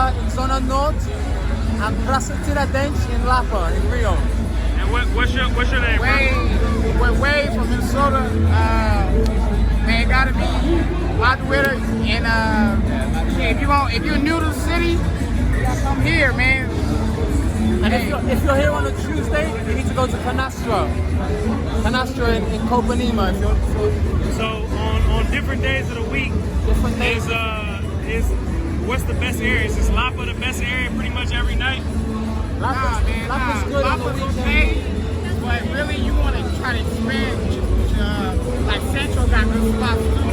in Zona Norte and Travelsthenix in Lapa, in Rio. And what's your name, We're way from Minnesota. Man, gotta be out with it. And if you're new to the city, you gotta come here, man. And if you're here on a Tuesday, you need to go to Canastra in Copenhagen. So on different days of the week, what's the best area? Is Lapa the best area pretty much every night? Lapa's good on the weekend. But really, you want to try to expand. Like Central got good spots too.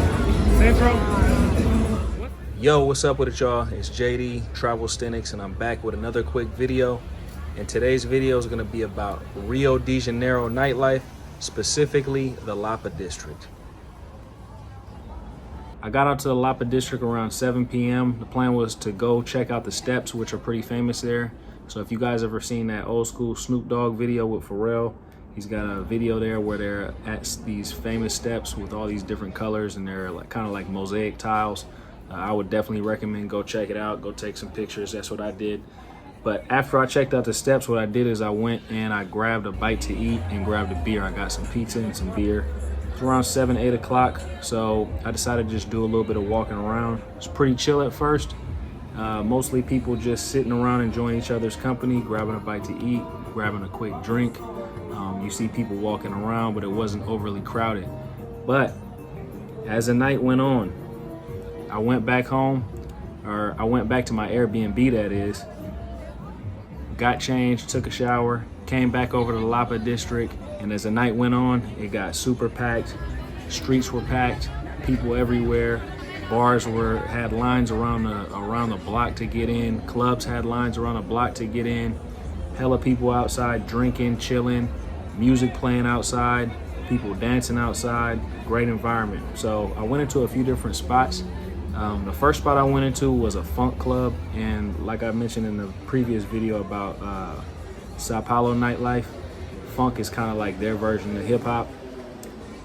Central? Yo, what's up with it, y'all? It's JD, Travelsthenix, and I'm back with another quick video. And today's video is going to be about Rio De Janeiro nightlife, specifically the Lapa District. I got out to the Lapa District around 7 p.m. The plan was to go check out the steps, which are pretty famous there. So if you guys ever seen that old school Snoop Dogg video with Pharrell, he's got a video there where they're at these famous steps with all these different colors, and they're like kind of like mosaic tiles. I would definitely recommend go check it out, go take some pictures. That's what I did. But after I checked out the steps, what I did is I went and I grabbed a bite to eat and grabbed a beer. I got some pizza and some beer. It's around 7, 8 o'clock, so I decided to just do a little bit of walking around. It's pretty chill at first. Mostly people just sitting around enjoying each other's company, grabbing a bite to eat, grabbing a quick drink. You see people walking around, but it wasn't overly crowded. But as the night went on, I went back home, or I went back to my Airbnb, that is, got changed, took a shower, came back over to the Lapa District, and as the night went on, it got super packed. Streets were packed, people everywhere. Bars had lines around the block to get in. Clubs had lines around the block to get in. Hella people outside drinking, chilling, music playing outside, people dancing outside. Great environment. So I went into a few different spots. The first spot I went into was a funk club, and like I mentioned in the previous video about Sao Paulo nightlife, funk is kind of like their version of hip hop.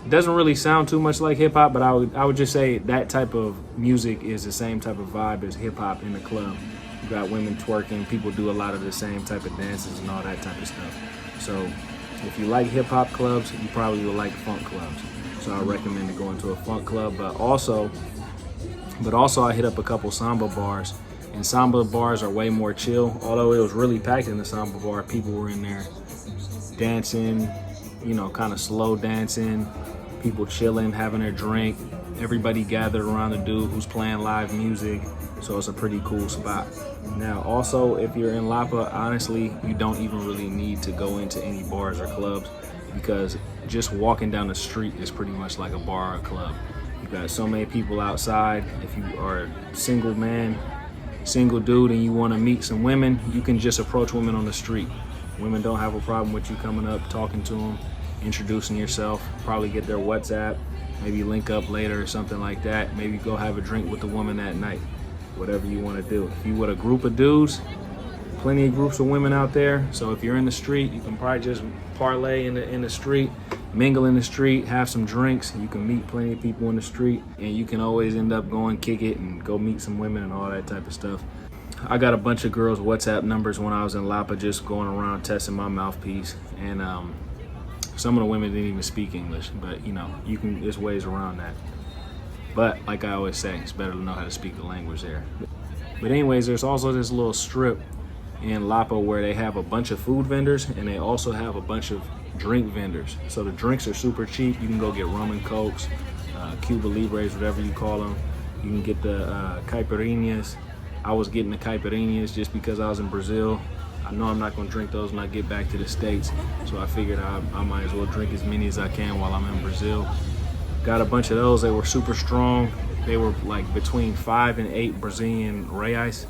It doesn't really sound too much like hip hop, but I would just say that type of music is the same type of vibe as hip hop in the club. You got women twerking, people do a lot of the same type of dances and all that type of stuff. So if you like hip hop clubs, you probably will like funk clubs. So I recommend to go into a funk club, but also I hit up a couple samba bars, and samba bars are way more chill. Although it was really packed in the samba bar, people were in there dancing, you know, kind of slow dancing, people chilling, having a drink, everybody gathered around the dude who's playing live music. So it's a pretty cool spot. Now also, if you're in Lapa, honestly, you don't even really need to go into any bars or clubs, because just walking down the street is pretty much like a bar or a club. You got so many people outside. If you are a single man, single dude, and you want to meet some women, you can just approach women on the street. Women don't have a problem with you coming up, talking to them, introducing yourself, probably get their WhatsApp, maybe link up later or something like that. Maybe go have a drink with the woman that night, whatever you want to do. If you with a group of dudes, plenty of groups of women out there. So if you're in the street, you can probably just parlay in the street, mingle in the street, have some drinks. You can meet plenty of people in the street, and you can always end up going kick it and go meet some women and all that type of stuff. I got a bunch of girls' WhatsApp numbers when I was in Lapa, just going around testing my mouthpiece, and some of the women didn't even speak English, but you know, there's ways around that. But like I always say, it's better to know how to speak the language there. But anyways, there's also this little strip in Lapa where they have a bunch of food vendors, and they also have a bunch of drink vendors. So the drinks are super cheap. You can go get rum and cokes, Cuba Libres, whatever you call them. You can get the caipirinhas. I was getting the caipirinhas just because I was in Brazil. I know I'm not gonna drink those when I get back to the States, so I figured I might as well drink as many as I can while I'm in Brazil. Got a bunch of those. They were super strong. They were like between 5 and 8 Brazilian reais,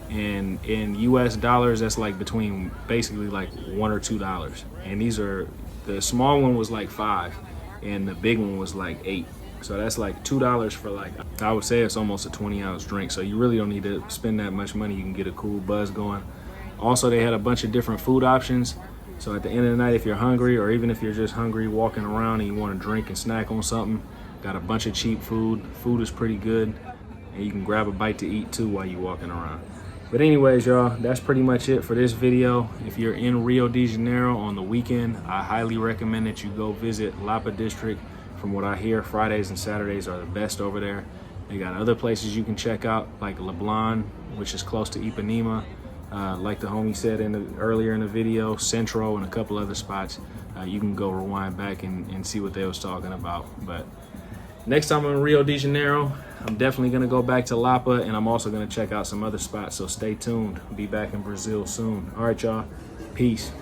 and in US dollars, that's like between basically like $1 or $2. And these are, the small one was like 5, and the big one was like 8. So that's like $2 for, like, I would say it's almost a 20-ounce drink. So you really don't need to spend that much money. You can get a cool buzz going. Also, they had a bunch of different food options. So at the end of the night, if you're hungry, or even if you're just hungry walking around and you want to drink and snack on something, got a bunch of cheap food. Food is pretty good, and you can grab a bite to eat too while you're walking around. But anyways, y'all, that's pretty much it for this video. If you're in Rio de Janeiro on the weekend, I highly recommend that you go visit Lapa District. From what I hear, Fridays and Saturdays are the best over there. They got other places you can check out, like Leblon, which is close to Ipanema. Like the homie said earlier in the video, Centro and a couple other spots. You can go rewind back and see what they was talking about. But next time I'm in Rio de Janeiro, I'm definitely gonna go back to Lapa, and I'm also gonna check out some other spots, so stay tuned. Be back in Brazil soon. All right, y'all, peace.